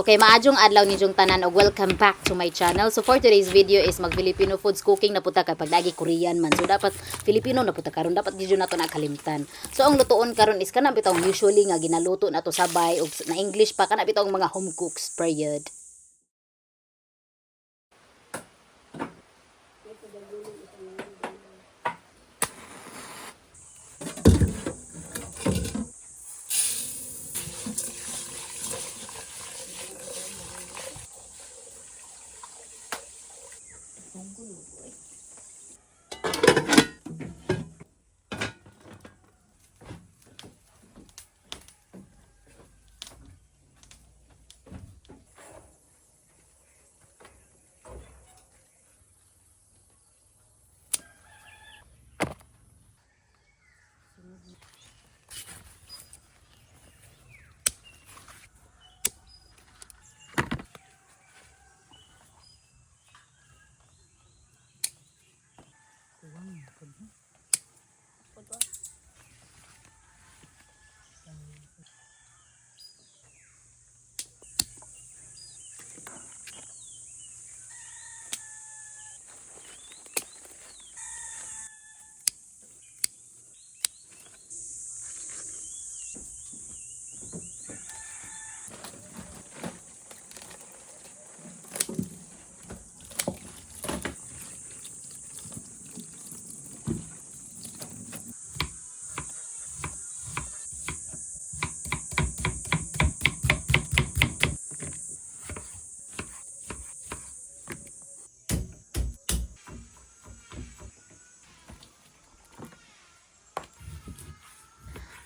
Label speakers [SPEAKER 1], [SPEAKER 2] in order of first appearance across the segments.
[SPEAKER 1] Okay, maadjong adlaw ninyong tanan og welcome back to my channel. So for today's video is mag Filipino foods cooking na puta kay pagdagi Korean man. So dapat Filipino na puta karon, dapat gidyo nato nakalimtan. So ang lutuon karon is kana bitaw usually nga ginaluto nato sabay og na English pa kana bitaw mga home cooks period.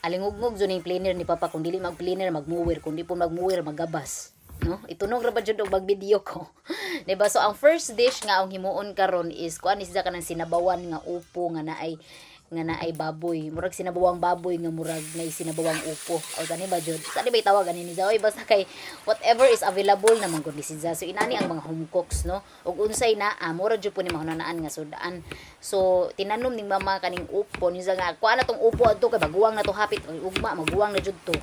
[SPEAKER 1] Alingugmog zo ning planer ni Papa kung dili mag-planer magmuwer, kung di po magmuwer magabas, no? Itunog ra ba jud og mag-video ko. Diba? So ang first dish nga ang himuon karon is kuan is kanang sinabawan nga upo nga naay baboy. Murag sinabawang baboy nga murag nay sinabawang upo. O gani ba jud? Sa di ba tawag ani ni Zoe basta kay whatever is available naman gud ni si Za. So inani ang mga home cooks, no? Ug unsay naa murag jud po ni mahunanaan nga sudaan. So tinanom ning mama kaning upo ni Za nga kuan na tong upo adto kay baguwang na to hapit ugma maguwang na jud to.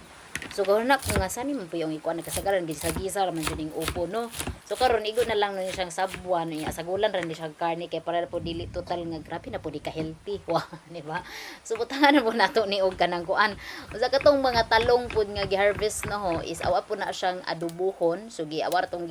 [SPEAKER 1] So karon na kung nga sani man po yung ikuan nagkasagaran gisa-gisa raman jud ning upo, no? So karon igo na lang no siyang sabuan niya asagulan ra ni siyang karne kay para po dili total nga grabe na po di ka healthy. Wa, di ba? So butangan na po nato ni og kanang kuan. Usa katong mga talong pud nga gi-harvest no ho is awa po na siyang adubuhon. So giawar tong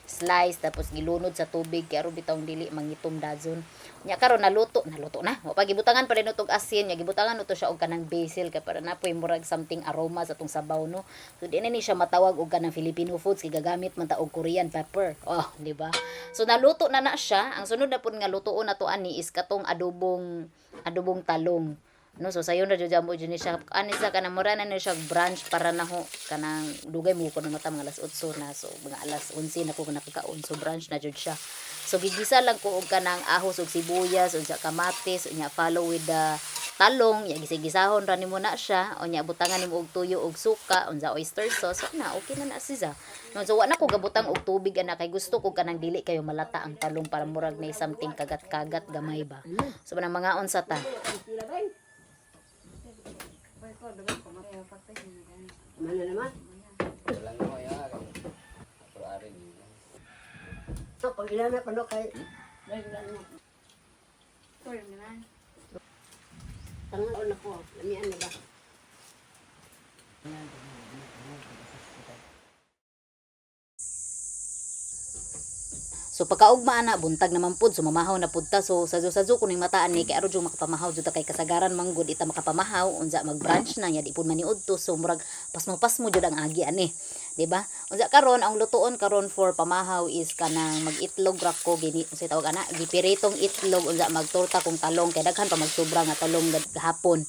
[SPEAKER 1] slice tapos gilunod sa tubig kay aron bitong dili mangitom dazon. Nya karon naluto na. Wa pa gibutangan pa din og asin, nya gibutangan uto siya og kanang basil kay para napoy murag something aroma sa tong sabaw, no. So di na ni siya matawag og kanang Filipino foods kay gagamit man ta og Korean pepper. Oh, di ba? So naluto na siya. Ang sunod na pud nga lutoon nato ani is katong adobong talong. No, so sayon ra jud jamo jud ni siya ani sa kanang mura na ni siya branch para na ho kanang dugay mo ko na mata mga alas 8 na, so mga alas 11 na ko nakakaon, so branch na jud siya. So gigisa lang ko og kanang ahos ug sibuyas ug kamatis unya follow with the talong, ya gisigisahon ra nimo na siya, unya butangan nimo og tuyo ug suka unsa oyster sauce, so na okay na siya. No, so wa na ko gabutang og tubig ana kay gusto ko kanang dili kayo malata ang talong para murag na something kagat-kagat gamay ba. So manang mga unsa ta.
[SPEAKER 2] Mana naman?
[SPEAKER 3] Walang mo ya. Pero ari ni.
[SPEAKER 2] So, pag ilan na kuno kay... Ilan na.
[SPEAKER 4] Sorry naman.
[SPEAKER 2] Tangan na po. Lamian na ba?
[SPEAKER 1] So pagkaugma na buntag naman pud, so mamahaw na pud ta. So sadyo kuning mataan ni kay aron jud makapamahaw jud ta kay kasagaran manggod ita makapamahaw unsa mag-branch na nya di pud maniud to. So murag pasmo jud ang agi ani, di ba? Unsa karon ang lutuon karon for pamahaw is kanang mag-itlog ra ko gini unsay tawag ana, gipiritong itlog unsa magtorta kong talong kay daghan pa magsobra nga talong gahapon.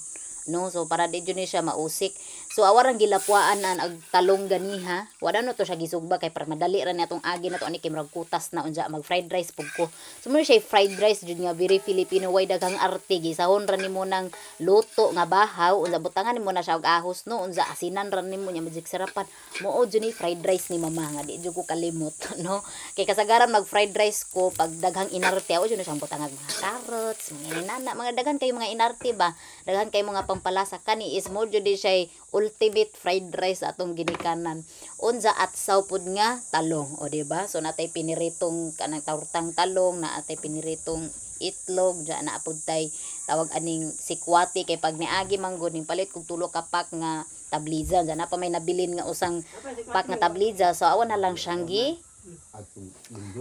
[SPEAKER 1] No, so para di jud ni siya mausik. So awarang gilapuan ang talong ganiha. Wala no to siya gisugba kay para madali ra ni atong agi na to ani kay murag kutas na unsa mag fried rice pug ko. So mo siya fried rice jud nga very Filipino way daghang arte gisahon ra nimo nang luto nga bahaw unsa butangan nimo na siya og ahos, no, unsa asinan ra nimo nya magic sarapan. Mao jud ni fried rice ni mama nga di jud ko kalimot, no. Kay kasagaran mag fried rice ko pag daghang inarte aw jud na siyang butangan mga carrots, mga inana, mga daghan kay mga inarte ba. Daghan kay mga pampalasa kani is mo jud siya ultimate fried rice atong ginikanan. Unsa atsaw pud nga talong, o di ba? So natay piniritong kanang tortang talong, na atay piniritong itlog, diyan na apud tay tawag aning sikwati kay pag niagi manggod ning palit kog tulo ka pack nga tabliza. Diyan na pa may nabilin nga usang pack nga tabliza. So awan na lang siyang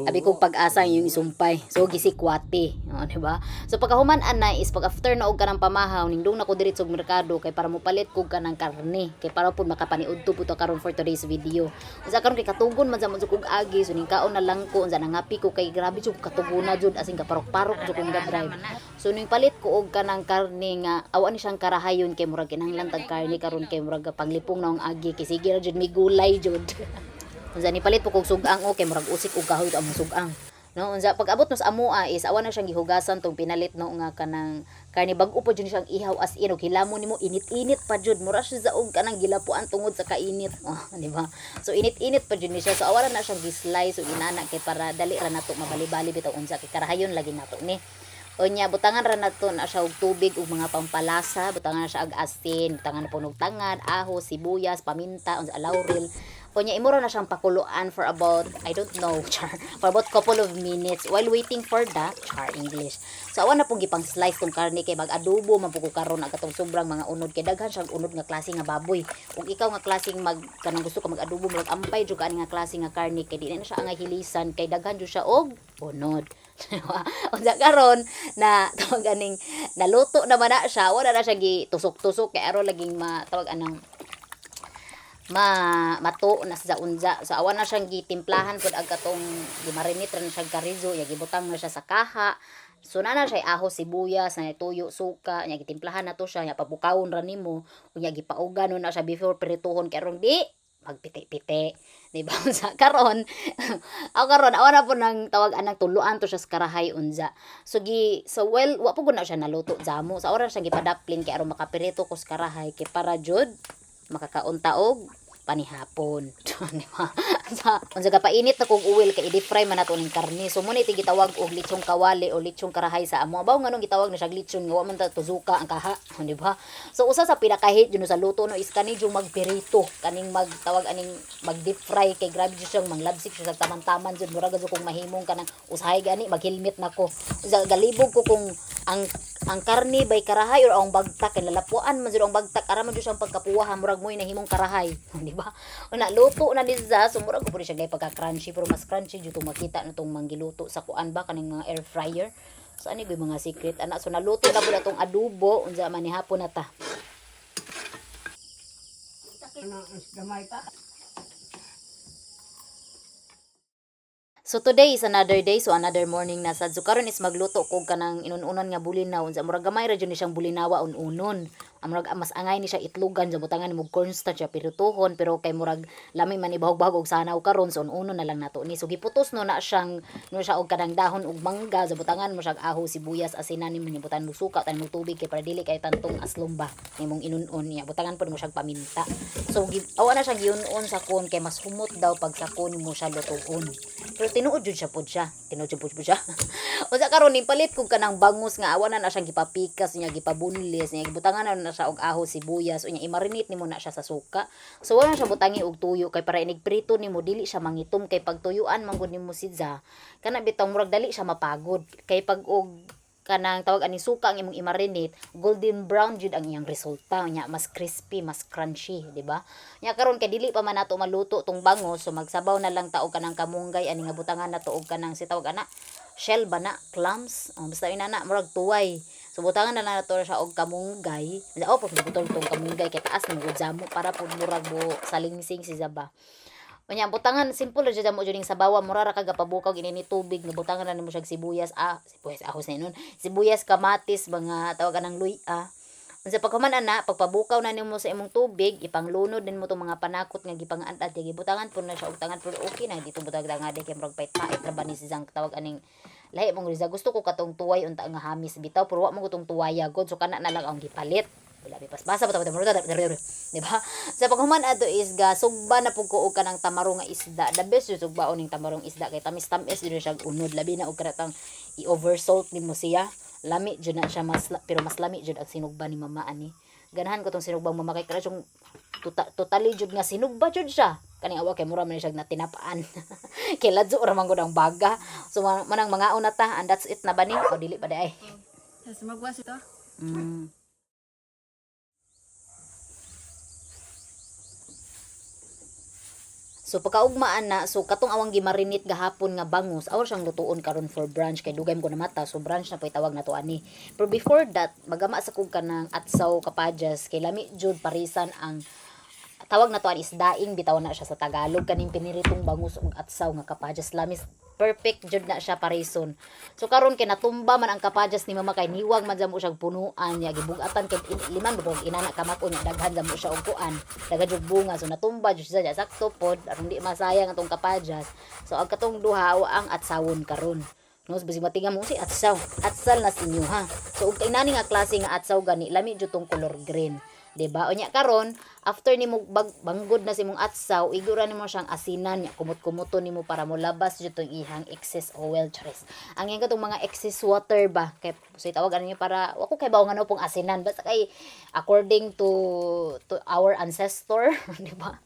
[SPEAKER 1] abi kong pag-asa yung isumpay. So gisikwati, di ba? So pagkahuman ana is pag after na og kanang pamahaw nindong nako diretso og merkado kay para mo palit kog kanang karne kay para pud makapaniudto puto karon for today's video. Unsa karon kay katugon man sa kog agi so ning kaon na lang ko unsa nangapi ko kay grabe jud katugona jud asing kaparok-parok jud kong drive. So ning palit ko og kanang karne nga awan ni siyang karahayon kay murag kinahanglan tag karne karon kay murag panglipong na ang agi kay sige ra jud mi gulay jud. Unsa ni palit po kog sugang okay murag usik og kahoy among sugang. No, unsa pag abot nos amoa is awan na siyang gihugasan tong pinalit no nga kanang karne bag-o pa jud siyang ihaw as in og hilamon nimo init-init pa jud mura siya og kanang gilapuan tungod sa kainit. Di ba? So init-init pa jud ni siya. So awan na siyang gi-slice og inana kay para dali ra nato mabali-bali bitaw unsa kay karahayon lagi nato ni. Unya butangan ra nato na siya og tubig ug mga pampalasa, butangan na siya og asin, butangan na punog tangad, ahos, sibuyas, paminta, unsa laurel. Unya imura na siyang pakuluan for about I don't know, for about couple of minutes while waiting for the English. So awan na pong gipang slice tong karne kay mag-adobo man pug karon ang katong sobrang mga unod kay daghan siyang unod nga klase nga baboy. Ug ikaw nga klaseng kanang gusto ka mag-adobo mag ampay jud ka nga klase nga karne kay di na siya angay hilisan kay daghan jud siya og unod. Unsa karon na tawag aning naluto naman na siya wala na siya gitusok-tusok kay aron laging matawag anang mato na sa unza. So awan na siyang gitimplahan pud ag katong gimarinate ra na siya karizo ya gibutang na siya sa kaha. So na siya ahos sibuyas na tuyo suka nya gitimplahan na to siya nya pabukawon ra nimo unya gipaugan na siya before pirituhon kay aron di magpiti-piti. Di ba? Sa karon awan na po nang tawag anang tuluan to siya sa karahay unza. So well wa po gud na siya naluto jamo. Sa oras siya gipadaplin kay aron makapirito ko sa karahay kay para jud makakaunta og panihapon. Di ba? Unsa ka painit na kog uwil kay i-deep fry man nato ning karne. So mo ni gitawag og lechong kawali o lechong karahay sa amo. Bawo nganong gitawag na siya lechon nga wa man ta tuzuka ang kaha, di ba? So usa sa pinakahit jud sa luto no is kani jung magperito, kaning magtawag aning mag-deep fry kay grabe jud siyang manglabsik siya sa taman-taman jud mura gud kong mahimong kanang usahay gani mag-helmet nako. Galibog ko kung ang karne bay karahay or ang bagtak kay lalapuan man jud ang bagtak ara man jud siyang pagkapuha murag moy nahimong karahay, di ba? Una luto na dinza so murag ko pud siya gay pagka crunchy pero mas crunchy jud tong makita natong manggiluto sa kuan ba kaning mga air fryer. So ani gyud mga secret ana so naluto na pud atong adobo unsa man ni hapon na ta.
[SPEAKER 2] Gamay pa.
[SPEAKER 1] So today is another day, so another morning na sad. So karon is magluto ko kanang inununon nga bulinaw. Unsa murag gamay ra jud ni siyang bulinawa ununon. Murag mas angay ni siya itlogan sa butangan mo cornstarch siya pirituhon pero kay murag lami man ibahog-bahog og sanaw karon so ununon na lang nato ni. So giputos no na siyang no siya og kanang dahon og mangga sa butangan mo siya ahos sibuyas asinan nimo ni butan mo suka tan mo tubig kay para dili kay tantong aslomba nimong inunon niya. Butangan pud mo siya paminta. So awa na siya giunon sa kon kay mas humot daw pag sa kon mo siya lutuon. Pero tinuod jud siya pud siya. O sa karon ni palit kog kanang bangus nga awan na siyang gipapikas niya gipabunlis niya gibutangan na siya og ahos sibuyas unya i-marinate nimo na siya sa suka. So wala siya butangi og tuyo kay para inigprito nimo dili siya mangitom kay pagtuyuan manggod nimo sidza kana bitaw murag dali siya mapagod kay pag og kanang tawag ani suka ang imong i-marinate golden brown jud ang iyang resulta nya mas crispy mas crunchy di ba nya karon kay dili pa man nato maluto tong bangus so magsabaw na lang ta og kanang kamunggay ani nga butangan nato og kanang si tawag ana shell ba na clams basta inana murag tuway so butangan na lang nato siya og kamunggay pag butol tong kamunggay kay taas ng jamo para pud murag bo salingsing si zaba. Unya butangan simple ra jud mo jud ning sabawa mura ra kaga pabukaw ini tubig nga butangan na nimo siya sibuyas sibuyas ahos na nun sibuyas kamatis mga tawagan ng luya. Unsa paghuman ana pagpabukaw na nimo sa imong tubig ipanglunod din mo tong mga panakot nga gipangaan-ad gibutangan pud na siya og tangan pud okay na dito butang-tanga kay murag pait-pait ra ba ni siyang tawag aning lahi mong riza gusto ko katong tuway unta nga hamis bitaw pero wa mo gutong tuwaya god so kana na lang ang gipalit. Wala basa pa di ba? Sa paghuman ato is ga sugba na pug ko og kanang tamarong nga isda. The best yung sugba ning tamarong isda kay tamis-tamis jud siya unod labi na og kanang i-oversalt nimo siya. Lami jud na siya pero mas lami jud ang sinugba ni mama ani. ganahan ko tong sinugbang mama kay kada yung totally jud nga sinugba jud siya. Kani awa kay mura man siya natinapaan. Kay ladso ra man gud ang baga. So manang mga una ta and that's it na ba ni? O dili pa day.
[SPEAKER 4] Tapos magwas ito.
[SPEAKER 1] Mm. So pagkaugmaan na, so katong awang gimarinate gahapon nga bangus, aw siyang lutuon karon for brunch kay dugay mo ko na mata, so brunch na po'y tawag na to ani. Pero before that, magama sa kog kanang atsaw kapadyas kay lami jud parisan ang tawag na to an isdaing bitaw na siya sa Tagalog kaning piniritong bangus ug atsaw nga kapadyas lamis perfect jud na siya parison. So karon kay natumba man ang kapadyas ni mama kay niwag man jamo siyang punuan ya gibugatan kay liman bukog inana kamako nya daghan jamo siya og kuan daga jud bunga so natumba jud siya sakto pod aron di masayang atong kapadyas. So ang katong duha ang atsawon karon. No, bisig matinga mo si atsaw. Atsal na sinyo ha. So ug kay nani nga klase nga atsaw gani lami jud tong color green. Diba? O nya karon after nimo banggod na si mong atsaw, igura nimo siyang asinan nya kumot-kumuton nimo para mo labas jud tong ihang excess oil charis. Ang yang katong mga excess water ba kay so tawag ano niyo para wako kay bawo nga pong asinan basta kay according to our ancestor, di ba?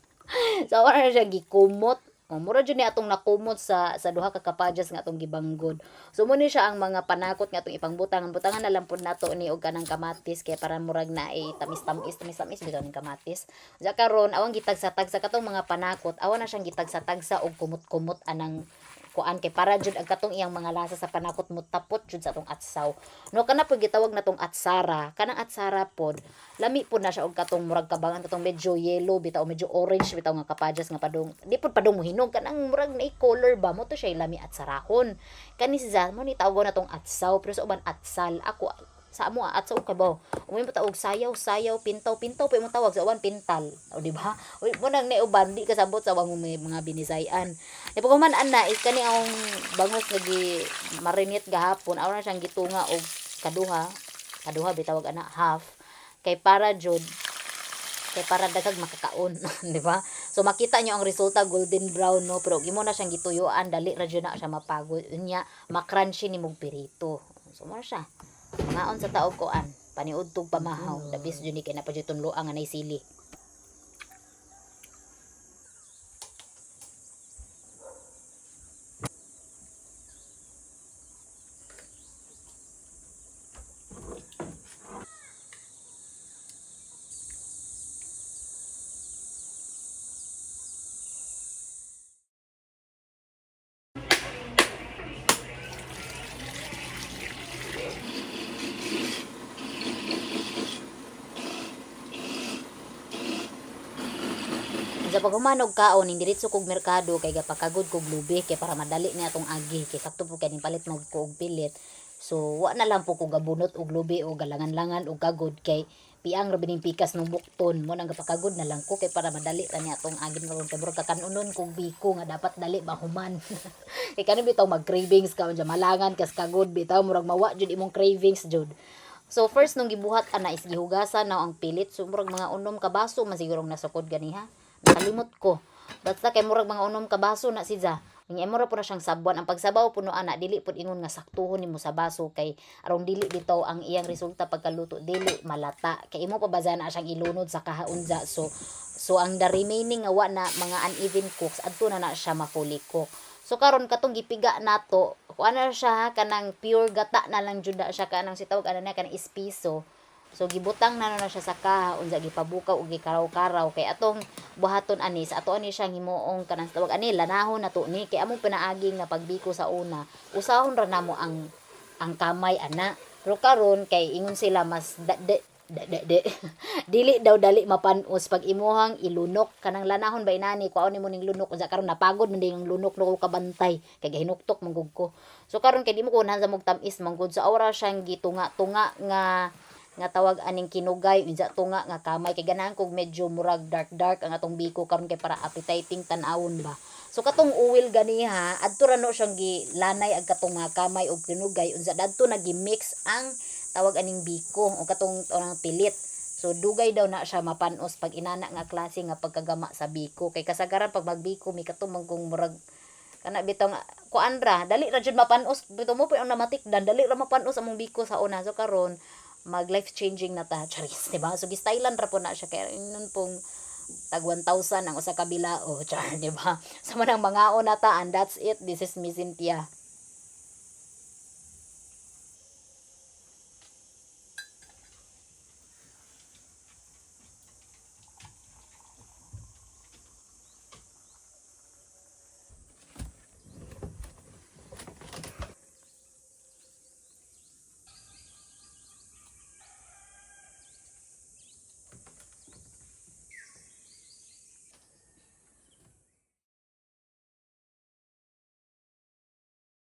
[SPEAKER 1] So wala siya gikumot. Mura jud ni atong nakumot sa duha ka kapadyas nga atong gibanggod. So mo ni siya ang mga panakot nga atong ipangbutangan. Butangan na lang pud nato ni og kanang kamatis kay para murag na tamis-tamis bitaw ning kamatis. Sa karon awang gitagsa-tagsa katong mga panakot, awan na siyang gitagsa-tagsa og kumot-kumot anang kuan kay para jud ang katong iyang mga lasa sa panakot mo tapot jud sa atong atsaw. No kana pud gitawag natong atsara. Kanang atsara pod lami pod na siya og katong murag kabangan katong medyo yellow bitaw medyo orange bitaw nga kapadyas nga padung di pod padung mohinog kanang murag na color ba mo to siya lami atsarahon. Kani siya mo ni tawag natong atsaw pero sa uban atsal ako sa amo atsaw ka ba umoy mo taog sayaw pintaw pa mo tawag sa uban pintal o di ba mo nang neuban di kasabot sa wang mga binisayan di pa man ana is kani ang bangus nga gi marinate gahapon aw na siyang gitunga og kaduha bitawag ana half kay para daghag makakaon di ba so makita nyo ang resulta golden brown no pero gimo na siyang gituyuan dali ra jud na siya mapagod unya makrunchy ni mong pirito so mo siya ngaon sa taog koan paniudtog pamahaw labis jud ni kay napadyo tunloang nga nay sili. Sa paghumanog kaon ning diretso kog merkado kay gapakagod kog lubi kay para madali ni atong agi kay sakto po kay palit mo ko og pilit. So wa na lang po ko gabunot og lubi o galangan-langan og kagod kay piang ra bining pikas ng bukton mo nang gapakagod na lang ko kay para madali ra ni atong agin karon kay murag kakanunon kog biko nga dapat dali mahuman. Kay kani bitaw mag cravings ka unja malangan kas kagod bitaw murag mawa jud imong cravings jud. So first nung gibuhat ana is gihugasan na ang pilit so murag mga unom ka baso man sigurong nasukod ganiha. Nakalimot ko. Basta kay murag mga unom ka baso na siya. Nya mura po na siyang sabuan. Ang pagsabaw puno ana dili pud ingon nga saktuhon nimo sa baso kay arong dili bitaw ang iyang resulta pagkaluto dili malata. Kay imo pa baza na siyang ilunod sa kahaunja. So ang the remaining nga wa na mga uneven cooks adto na siya ma-fully cook. So karon katong gipiga nato, kuan na siya kanang pure gata na lang jud siya kanang sitawag ana na kanang espiso. So gibutang na siya sa kaha unsa gipabukaw ug gikaraw-karaw kay atong buhaton ani sa ato ani siyang himuong kanang tawag ani lanahon nato ni kay among pinaaging na pagbiko sa una usahon ra namo ang kamay ana pero karon kay ingon sila mas dili daw dali mapanos pag imuhang ilunok kanang lanahon ba inani kuaon nimo ning lunok unsa karon napagod man ding lunok no kabantay kay gahinuktok manggug ko so karon kay di mo kunan sa mog tamis manggod sa aura siyang gitunga-tunga nga tawag aning kinugay unsa tunga nga kamay kay ganahan kog medyo murag dark ang atong biko karon kay para appetizing tan-awon ba so katong uwil ganiha adto ra no siyang gilanay ag katong nga kamay og kinugay unsa dadto na gi-mix ang tawag aning biko o katong pilit so dugay daw na siya mapanos pag inana nga klase nga pagkagama sa biko kay kasagaran pag magbiko mi katong mangkong murag kana bitaw nga kuan ra dali ra jud mapanos bitaw mo pa ang namatik dan dali ra mapanos among biko sa una so karon mag life changing na ta, charis, di ba? So gistylan ra po na siya kaya nun pong tag 1,000 ang usa ka bilao, char, di ba? Sa manang mga na ta, and that's it. This is Miss Cynthia.